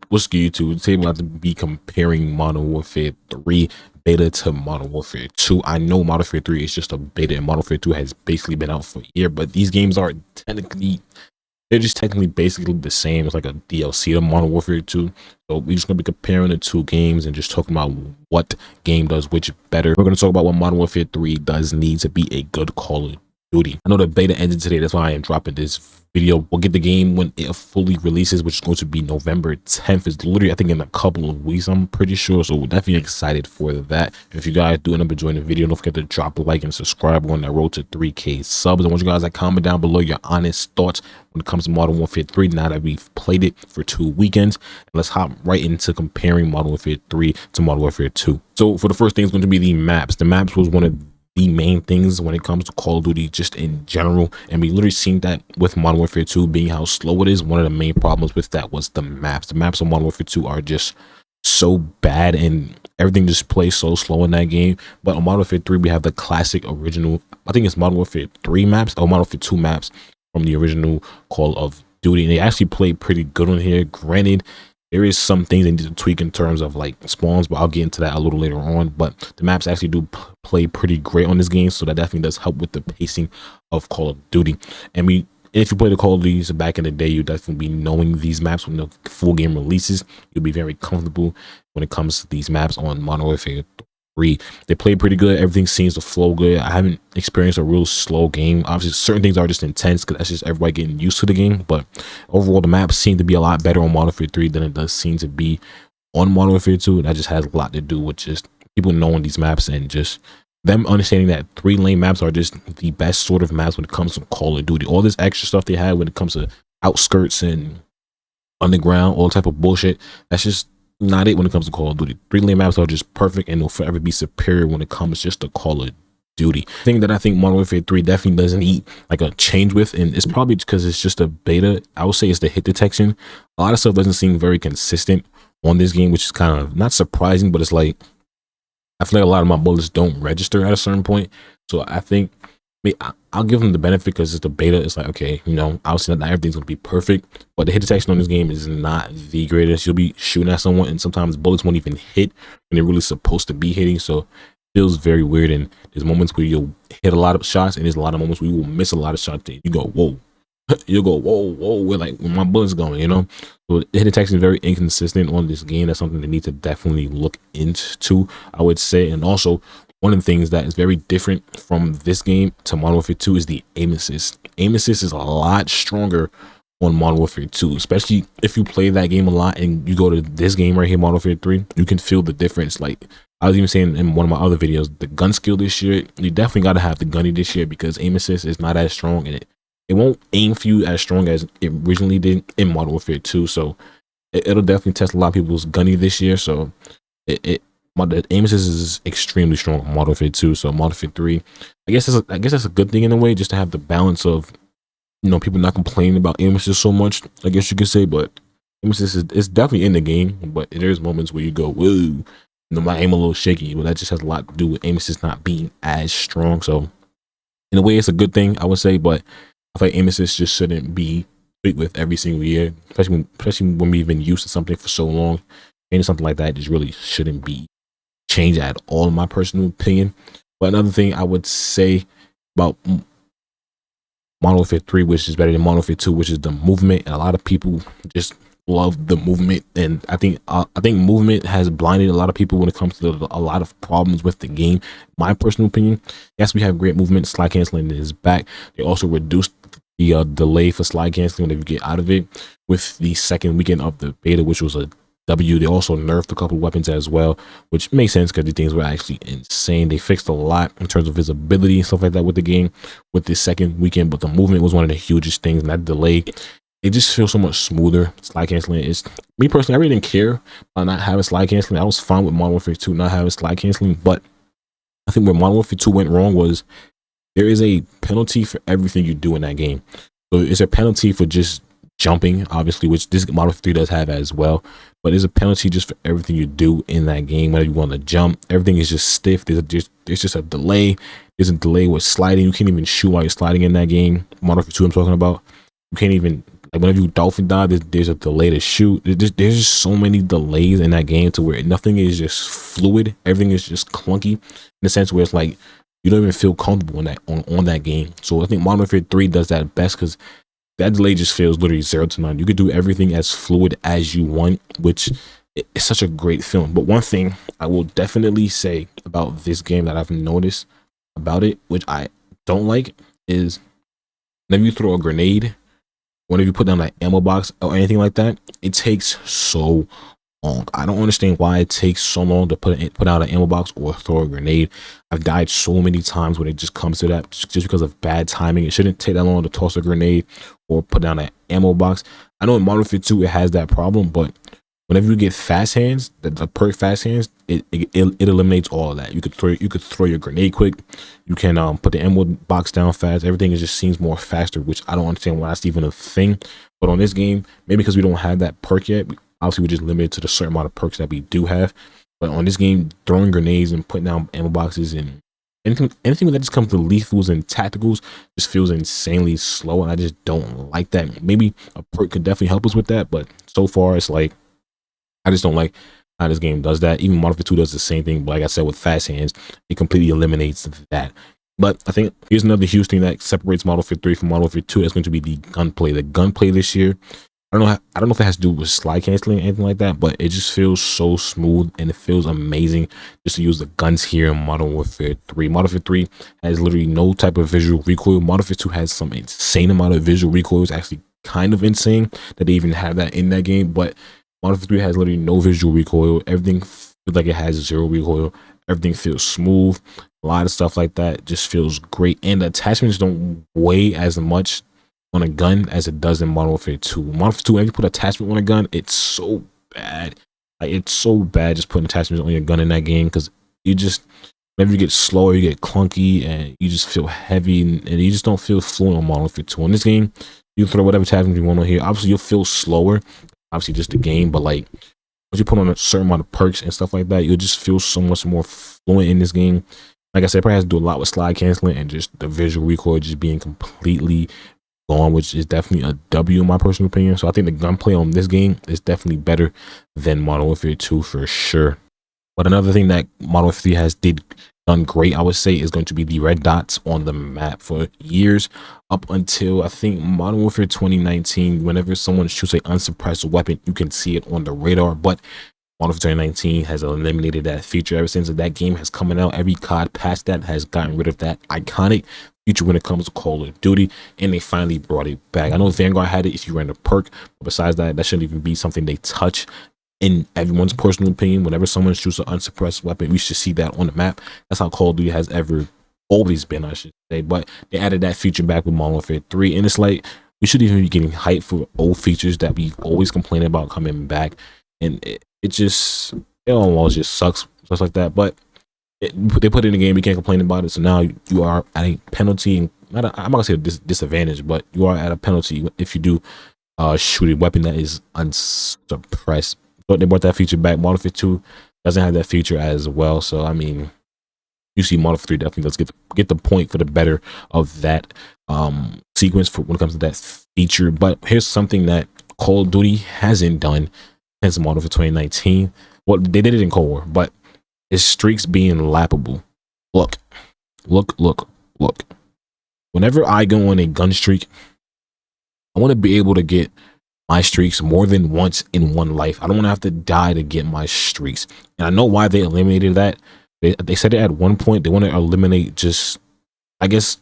What's good, YouTube? Today we're going to be comparing Modern Warfare 3 beta to Modern Warfare 2. I know Modern Warfare 3 is just a beta and Modern Warfare 2 has basically been out for a year, but these games are they're just technically basically the same. It's like a DLC to Modern Warfare 2. So we're just going to be comparing the two games and just talking about what game does which better. We're going to talk about what Modern Warfare 3 does need to be a good Call of Duty. I know the beta ended today, that's why I am dropping this video. We'll get the game when it fully releases, which is going to be November 10th. It's literally, I think, in a couple of weeks, I'm pretty sure. So we're definitely excited for that. If you guys do end up enjoying the video, don't forget to drop a like and subscribe. We're on that road to 3K subs. I want you guys to comment down below your honest thoughts when it comes to Modern Warfare 3 now that we've played it for 2 weekends. And let's hop right into comparing Modern Warfare 3 to Modern Warfare 2. So for the first thing, it's going to be the maps. The maps was one of the main things when it comes to Call of Duty just in general, and we literally seen that with Modern Warfare 2 being how slow it is. One of the main problems with that was the maps. The maps on Modern Warfare 2 are just so bad and everything just plays so slow in that game. But on Modern Warfare 3 we have the classic original, I think it's Modern Warfare 3 maps or Modern Warfare 2 maps from the original Call of Duty, and they actually play pretty good on here. Granted, there is some things they need to tweak in terms of like spawns, but I'll get into that a little later on. But the maps actually do play pretty great on this game, so that definitely does help with the pacing of Call of Duty. And if you play the Call of Duty back in the day, you definitely be knowing these maps. When the full game releases, you'll be very comfortable when it comes to these maps on Modern Warfare 3. They play pretty good. Everything seems to flow good. I haven't experienced a real slow game. Obviously, certain things are just intense because that's just everybody getting used to the game. But overall, the maps seem to be a lot better on Modern Warfare 3 than it does seem to be on Modern Warfare 2. And that just has a lot to do with just people knowing these maps and just them understanding that 3-lane maps are just the best sort of maps when it comes to Call of Duty. All this extra stuff they had when it comes to outskirts and underground, all type of bullshit, that's just not it when it comes to Call of Duty. 3-lane maps are just perfect and they'll forever be superior when it comes just to Call of Duty. Thing that I think Modern Warfare 3 definitely doesn't need like a change with, and it's probably because it's just a beta, I would say, it's the hit detection. A lot of stuff doesn't seem very consistent on this game, which is kind of not surprising, but it's like I feel like a lot of my bullets don't register at a certain point. So I think I'll give them the benefit because it's the beta. It's like, okay, you know, obviously not everything's gonna be perfect, but the hit detection on this game is not the greatest. You'll be shooting at someone and sometimes bullets won't even hit when they're really supposed to be hitting. So it feels very weird, and there's moments where you'll hit a lot of shots and there's a lot of moments where you will miss a lot of shots and you go, whoa. You'll go, whoa, where my bullets going, you know? So the hit detection is very inconsistent on this game. That's something they need to definitely look into, I would say. And also, one of the things that is very different from this game to Modern Warfare 2 is the aim assist. Aim assist is a lot stronger on Modern Warfare 2, especially if you play that game a lot and you go to this game right here, Modern Warfare 3, you can feel the difference. Like I was even saying in one of my other videos, the gun skill this year, you definitely got to have the gunny this year because aim assist is not as strong, and it won't aim for you as strong as it originally did in Modern Warfare 2. So it'll definitely test a lot of people's gunny this year. So the aim assist is extremely strong on Modern Warfare 2. So Modern Warfare 3, I guess that's a good thing in a way, just to have the balance of, you know, people not complaining about aim assist so much, I guess you could say. But aim assist is definitely in the game, but there's moments where you go, whoa, you know, my aim a little shaky. Well, that just has a lot to do with aim assist not being as strong. So in a way, it's a good thing, I would say, but I feel like aim assist just shouldn't be big with every single year, especially when we've been used to something for so long. And something like that just really shouldn't be changed at all, in my personal opinion. But another thing I would say about Modern Warfare 3, which is better than Modern Warfare 2, which is the movement. And a lot of people just love the movement, and I think movement has blinded a lot of people when it comes to a lot of problems with the game. My personal opinion, yes, we have great movement. Slide canceling is back. They also reduced the delay for slide canceling whenever you get out of it with the second weekend of the beta, which was a W. They also nerfed a couple of weapons as well, which makes sense because these things were actually insane. They fixed a lot in terms of visibility and stuff like that with the game with this second weekend, but the movement was one of the hugest things, and that delay, it just feels so much smoother. Slide canceling is, me personally, I really didn't care about not having slide canceling. I was fine with Modern Warfare 2 not having slide canceling, but I think where Modern Warfare 2 went wrong was there is a penalty for everything you do in that game. So it's a penalty for just jumping, obviously, which this Modern Warfare 3 does have as well, but there's a penalty just for everything you do in that game. Whether you want to jump, everything is just stiff. There's just a delay. There's a delay with sliding. You can't even shoot while you're sliding in that game. Modern Warfare 2 I'm talking about. You can't even Like whenever you dolphin dive, there's a delay to shoot. There's just so many delays in that game to where nothing is just fluid. Everything is just clunky in the sense where it's like you don't even feel comfortable in that on that game. So I think Modern Warfare 3 does that best because that delay just feels literally 0 to 9. You could do everything as fluid as you want, which is such a great feeling. But one thing I will definitely say about this game that I've noticed about it, which I don't like, is whenever you throw a grenade, whenever you put down an ammo box or anything like that, it takes so long. I don't understand why it takes so long to put out an ammo box or throw a grenade. I've died so many times when it just comes to that just because of bad timing. It shouldn't take that long to toss a grenade or put down an ammo box. I know in Modern Warfare 2 it has that problem, but whenever you get fast hands, the perk fast hands, it eliminates all of that. You could throw your grenade quick. You can put the ammo box down fast. Everything just seems more faster, which I don't understand why that's even a thing. But on this game, maybe because we don't have that perk yet, obviously we're just limited to the certain amount of perks that we do have. But on this game, throwing grenades and putting down ammo boxes and anything that just comes to lethals and tacticals just feels insanely slow, and I just don't like that. Maybe a perk could definitely help us with that, but so far it's like I just don't like how this game does that. Even Modern Warfare 2 does the same thing, but like I said, with fast hands, it completely eliminates that. But I think here's another huge thing that separates Modern Warfare 3 from Modern Warfare 2. That's going to be the gunplay. The gunplay this year, I don't know if it has to do with slide canceling or anything like that, but it just feels so smooth and it feels amazing just to use the guns here in Modern Warfare 3. Modern Warfare 3 has literally no type of visual recoil. Modern Warfare 2 has some insane amount of visual recoil. It's actually kind of insane that they even have that in that game, but Modern Warfare 3 has literally no visual recoil. Everything feels like it has 0 recoil. Everything feels smooth. A lot of stuff like that just feels great. And the attachments don't weigh as much on a gun as it does in Modern Warfare 2. Modern Warfare 2, when you put attachment on a gun, it's so bad. Like, it's so bad just putting attachments on your gun in that game because you just, whenever you get slower, you get clunky and you just feel heavy and you just don't feel fluent on Modern Warfare 2. In this game, you throw whatever attachment you want on here. Obviously, you'll feel slower. Obviously, just the game, but like once you put on a certain amount of perks and stuff like that, you'll just feel so much more fluent in this game. Like I said, it probably has to do a lot with slide canceling and just the visual recoil just being completely gone, which is definitely a W in my personal opinion. So I think the gunplay on this game is definitely better than Modern Warfare 2 for sure. But another thing that Modern Warfare 3 has done great, I would say, is going to be the red dots on the map. For years, up until I think Modern Warfare 2019, whenever someone shoots an unsuppressed weapon, you can see it on the radar. But Modern Warfare 2019 has eliminated that feature. Ever since that game has come out, every COD past that has gotten rid of that iconic feature when it comes to Call of Duty, and they finally brought it back. I know Vanguard had it if you ran a perk, but besides that, that shouldn't even be something they touch. In everyone's personal opinion, whenever someone shoots an unsuppressed weapon, we should see that on the map. That's how Call of Duty has ever always been, I should say. But they added that feature back with Modern Warfare 3, and it's like we should even be getting hyped for old features that we always complain about coming back, and it almost just sucks stuff like that. But they put it in the game, we can't complain about it. So now you are at a penalty, and I'm not gonna say a disadvantage, but you are at a penalty if you do shoot a weapon that is unsuppressed. But they brought that feature back. Modern Warfare 2 doesn't have that feature as well. So I mean, you see Modern Warfare 3 definitely does get the point for the better of that sequence for when it comes to that feature. But here's something that Call of Duty hasn't done since Modern Warfare 2019. Well, they did it in Cold War, but it's streaks being lappable. Look. Whenever I go on a gun streak, I want to be able to get my streaks more than once in one life. I don't want to have to die to get my streaks. And I know why they eliminated that. They said it at one point they want to eliminate just, I guess,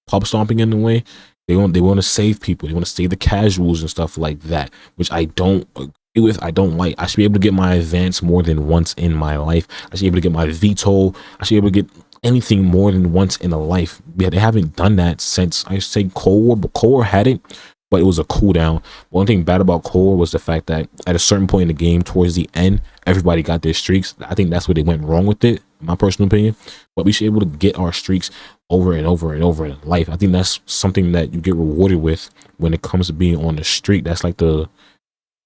pub stomping in a way. They want to save people. They want to save the casuals and stuff like that, which I don't agree with. I don't like. I should be able to get my advance more than once in my life. I should be able to get my VTOL. I should be able to get anything more than once in a life. Yeah, they haven't done that since, I say, Cold War, but Cold War had it, but it was a cooldown. One thing bad about Cold War was the fact that at a certain point in the game, towards the end, everybody got their streaks. I think that's where they went wrong with it, in my personal opinion. But we should be able to get our streaks over and over and over in life. I think that's something that you get rewarded with when it comes to being on the streak. That's like the,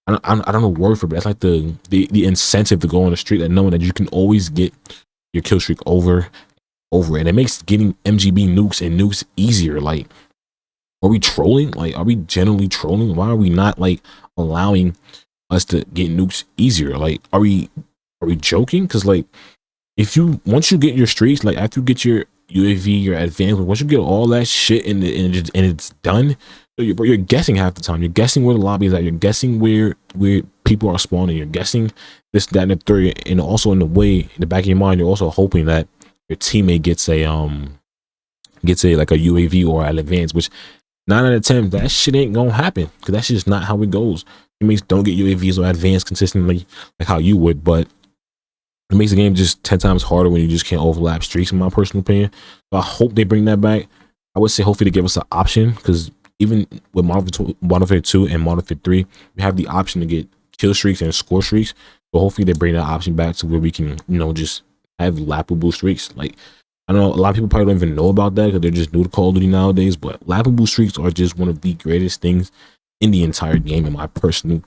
I don't know the word for it, but that's like the incentive to go on the streak, that knowing that you can always get your kill streak over, and it makes getting MGB nukes and nukes easier. Like, Are we trolling? Like, are we generally trolling? Why are we not like allowing us to get nukes easier? Like, are we joking? Because like, if you once you get your streaks, like after you get your UAV, your advanced, once you get all that shit and it's done, so you're guessing half the time. You're guessing where the lobby is at. You're guessing where people are spawning. You're guessing this, that, and the third. And also in the back of your mind, you're also hoping that your teammate gets a like a UAV or an advance, which 9 out of 10 that shit ain't gonna happen because that's just not how it goes. Teammates don't get UAVs or advance consistently like how you would, but it makes the game just 10 times harder when you just can't overlap streaks, in my personal opinion. So I hope they bring that back. I would say hopefully they give us an option, because even with Modern Warfare 2 and Modern Warfare 3, we have the option to get kill streaks and score streaks. So hopefully they bring that option back to where we can, just have lappable streaks. Like, I don't know, a lot of people probably don't even know about that because they're just new to Call of Duty nowadays, but lappable streaks are just one of the greatest things in the entire game, in my personal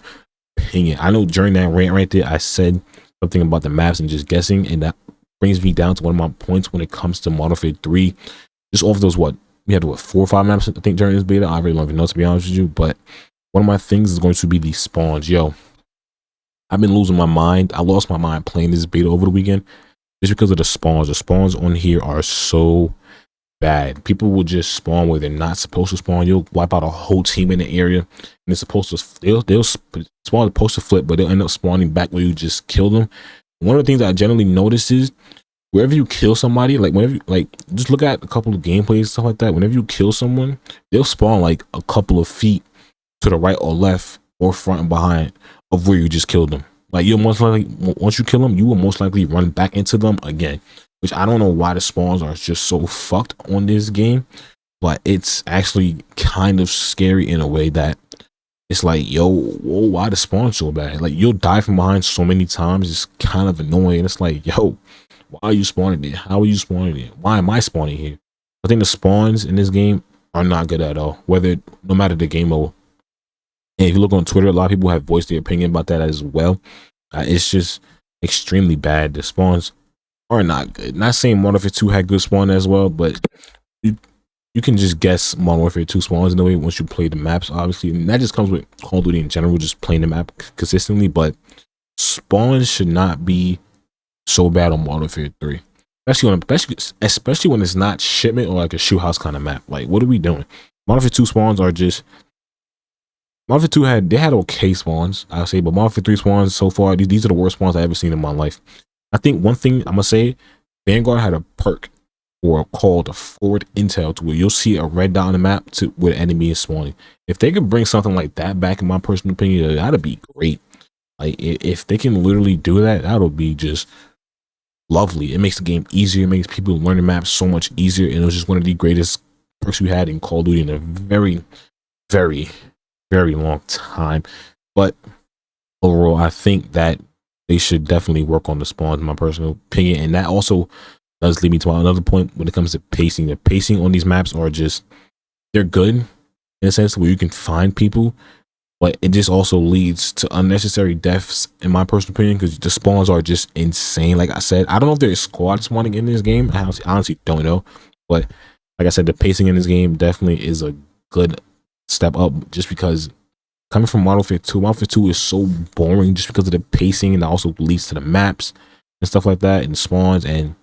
opinion. I know during that rant right there, I said something about the maps and just guessing, and that brings me down to one of my points when it comes to Modern Warfare 3. Just off those, we had 4 or 5 maps I think during this beta. I really don't even know, to be honest with you, but one of my things is going to be the spawns. Yo, I've been losing my mind. I lost my mind playing this beta over the weekend just because of the spawns. The spawns on here are so bad. People will just spawn where they're not supposed to spawn. You'll wipe out a whole team in the area, and it's supposed to they'll spawn supposed to flip, but they'll end up spawning back where you just kill them. One of the things I generally notice is wherever you kill somebody, like whenever just look at a couple of gameplays and stuff like that. Whenever you kill someone, they'll spawn like a couple of feet to the right or left or front and behind of where you just killed them. Like, you'll most likely, once you kill them, you will most likely run back into them again. Which I don't know why the spawns are just so fucked on this game, but it's actually kind of scary in a way that it's like, yo, whoa, why the spawn so bad? Like, you'll die from behind so many times. It's kind of annoying. It's like, yo, why are you spawning there? How are you spawning there? Why am I spawning here? I think the spawns in this game are not good at all, no matter the game mode. And if you look on Twitter, a lot of people have voiced their opinion about that as well. It's just extremely bad. The spawns are not good. Not saying Modern Warfare 2 had good spawn as well, but you can just guess Modern Warfare 2 spawns in the way once you play the maps, obviously. And that just comes with Call of Duty in general, just playing the map consistently. But spawns should not be so bad on Modern Warfare 3. Especially when it's not shipment or like a shoot house kind of map. Like, what are we doing? Modern Warfare 2 spawns are just... Modern Warfare 2 had okay spawns, I would say, but Modern Warfare 3 spawns so far, these are the worst spawns I've ever seen in my life. I think one thing I'm gonna say, Vanguard had a perk or called a forward intel to where you'll see a red dot on the map to where the enemy is spawning. If they could bring something like that back, in my personal opinion, that'd be great. Like, if they can literally do that, that'll be just lovely. It makes the game easier. It makes people learn the map so much easier. And it was just one of the greatest perks we had in Call of Duty in a very, very, very long time. But overall, I think that they should definitely work on the spawns, in my personal opinion. And that also does lead me to another point when it comes to pacing. The pacing on these maps are just, they're good in a sense where you can find people, but it just also leads to unnecessary deaths, in my personal opinion, because the spawns are just insane. Like I said, I don't know if there's squad spawning in this game. I honestly don't know. But like I said, the pacing in this game definitely is a good step up, just because coming from Modern Warfare 2, Modern Warfare 2 is so boring just because of the pacing, and that also leads to the maps and stuff like that and spawns, and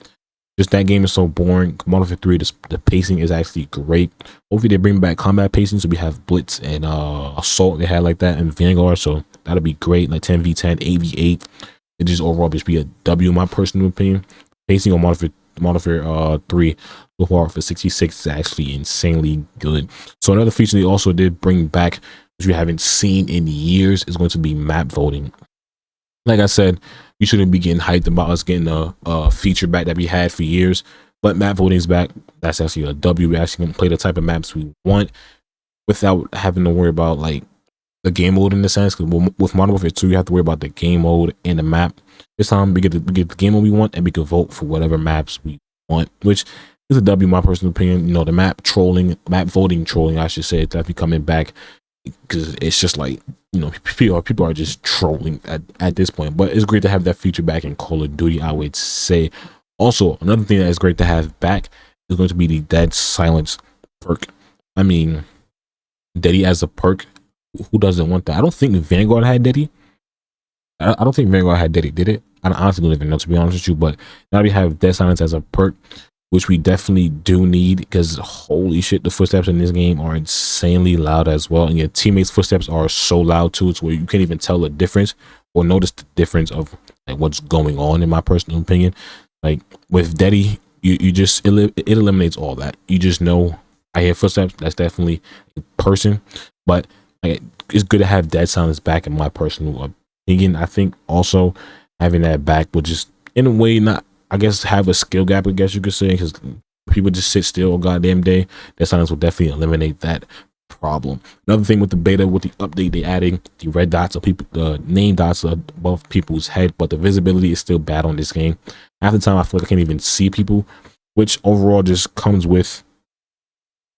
just that game is so boring. Modern Warfare 3, the pacing is actually great. Hopefully they bring back combat pacing, so we have Blitz and Assault they had like that, and Vanguard, so that'll be great, like 10v10, 8v8. It just overall just be a W, in my personal opinion. Pacing on Modern Warfare 3 so far for 66 is actually insanely good. So another feature they also did bring back, which we haven't seen in years, is going to be map voting. Like I said, we shouldn't be getting hyped about us getting a feature back that we had for years, but map voting is back. That's actually a W. We actually can play the type of maps we want without having to worry about like the game mode, in the sense, because with Modern Warfare 2 you have to worry about the game mode and the map. This time we get the game mode we want, and we can vote for whatever maps we want, which is a W, in my personal opinion. You know, the map voting trolling, I should say, is definitely coming back, because it's just like, you know, people are just trolling at this point. But it's great to have that feature back in Call of Duty, I would say. Also, another thing that is great to have back is going to be the dead silence perk. I mean, Daddy as a perk. Who doesn't want that? I don't think Vanguard had Daddy. I don't think Vanguard had Daddy, did it? I honestly don't even know, to be honest with you. But now we have Dead Silence as a perk, which we definitely do need, because holy shit, the footsteps in this game are insanely loud as well. And your teammates' footsteps are so loud too, it's where you can't even tell the difference or notice the difference of like what's going on, in my personal opinion. Like with Daddy, you just it eliminates all that. You just know I hear footsteps, that's definitely a person. But like, it's good to have Dead Silence back, in my personal opinion. I think also having that back would just, in a way, not, I guess, have a skill gap, I guess you could say, because people just sit still all goddamn day. Dead Silence will definitely eliminate that problem. Another thing with the beta, with the update, they adding the red dots of people, the name dots above people's head, but the visibility is still bad on this game. Half the time I feel like I can't even see people, which overall just comes with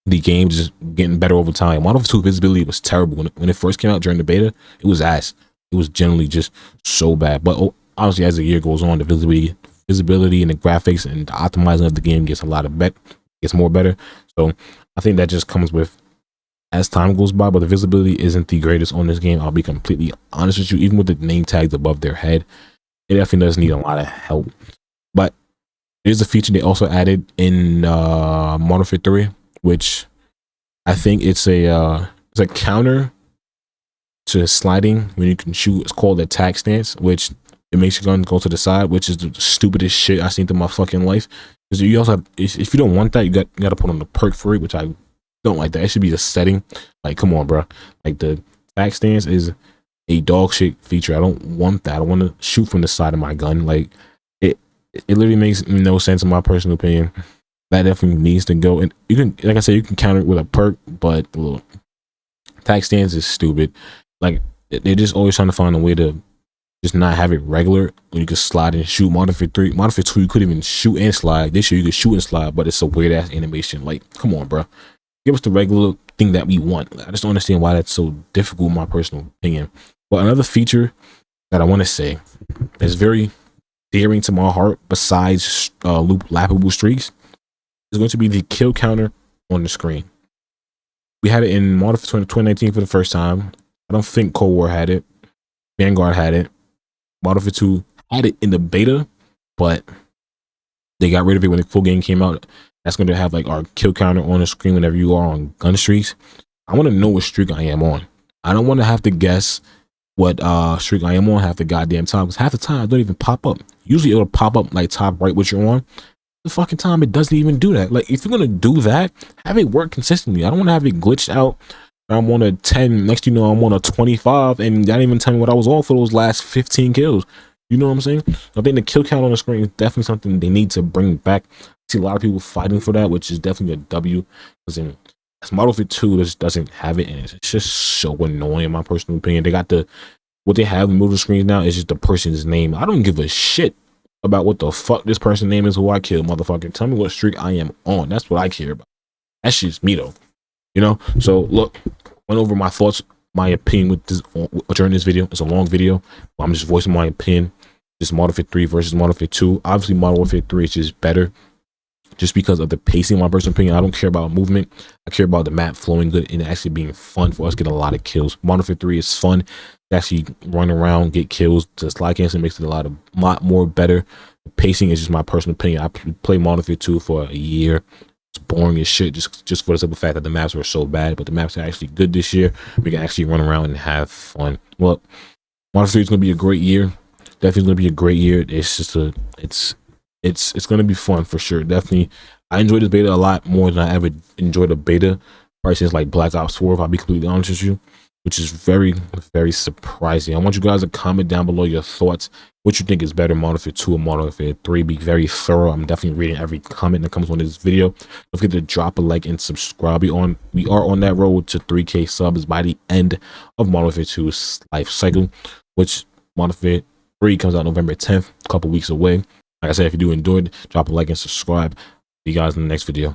the game just getting better over time. Modern Warfare 2 visibility was terrible when it first came out during the beta. It was ass. It was generally just so bad. But honestly, as the year goes on, the visibility and the graphics and the optimizing of the game gets a lot of gets more better. So I think that just comes with as time goes by. But the visibility isn't the greatest on this game. I'll be completely honest with you. Even with the name tags above their head, it definitely does need a lot of help. But there's a feature they also added in Modern Warfare 3, which I think it's a counter to sliding when you can shoot. It's called attack stance, which it makes your gun go to the side, which is the stupidest shit I've seen in my fucking life. Because you also have, if you don't want that, you got to put on the perk for it, which I don't like that. It should be a setting. Like, come on, bro. Like, the attack stance is a dog shit feature. I don't want that. I want to shoot from the side of my gun. Like, it literally makes no sense in my personal opinion. That definitely needs to go. And you can, like I said, you can counter it with a perk, but well, attack stance is stupid. Like, they're just always trying to find a way to just not have it regular when you can slide and shoot. Modern Warfare 3, Modern Warfare 2, you couldn't even shoot and slide. This year you could shoot and slide, but it's a weird ass animation. Like, come on, bro. Give us the regular thing that we want. I just don't understand why that's so difficult, in my personal opinion. But another feature that I want to say is very dearing to my heart, besides loop lappable streaks, is going to be the kill counter on the screen. We had it in Modern Warfare 2019 for the first time. I don't think Cold War had it. Vanguard had it. Modern Warfare 2 had it in the beta, but they got rid of it when the full game came out. That's going to have like our kill counter on the screen whenever you are on gun streaks. I want to know what streak I am on. I don't want to have to guess what streak I am on half the goddamn time, because half the time it don't even pop up. Usually it'll pop up like top right what you're on. The fucking time it doesn't even do that. Like, if you're gonna do that, have it work consistently. I don't want to have it glitched out. I'm on a 10, next you know I'm on a 25, and I didn't even tell me what I was on for those last 15 kills. You know what I'm saying? I think the kill count on the screen is definitely something they need to bring back. I see a lot of people fighting for that, which is definitely a W, because in Modern Warfare 2 just doesn't have it, and it's just so annoying, in my personal opinion. They got what they have in the middle of the screen now is just the person's name. I don't give a shit about what the fuck this person's name is, who I killed, motherfucker. Tell me what streak I am on. That's what I care about. That's just me, though. You know? So, look, went over my thoughts, my opinion with this during this video. It's a long video, but I'm just voicing my opinion. This Modern Warfare 3 versus Modern Warfare 2. Obviously, Modern Warfare 3 is just better, just because of the pacing, my personal opinion. I don't care about movement. I care about the map flowing good and actually being fun for us to get a lot of kills. Modern Warfare 3 is fun to actually run around, get kills. The slide cancel makes it a lot more better. The pacing is just my personal opinion. I played Modern Warfare 2 for a year. It's boring as shit, just for the simple fact that the maps were so bad. But the maps are actually good this year. We can actually run around and have fun. Well, Modern Warfare 3 is going to be a great year. Definitely going to be a great year. It's just it's going to be fun for sure. Definitely, I enjoyed this beta a lot more than I ever enjoyed a beta probably since like Black Ops 4, if I'll be completely honest with you, which is very, very surprising. I want you guys to comment down below your thoughts, what you think is better, Modern Warfare 2 or Modern Warfare 3. Be very thorough. I'm definitely reading every comment that comes on this video. Don't forget to drop a like and subscribe. We are on that road to 3K subs by the end of Modern Warfare 2's life cycle, which Modern Warfare 3 comes out November 10th, a couple weeks away. Like I said, if you do enjoy it, drop a like and subscribe. See you guys in the next video.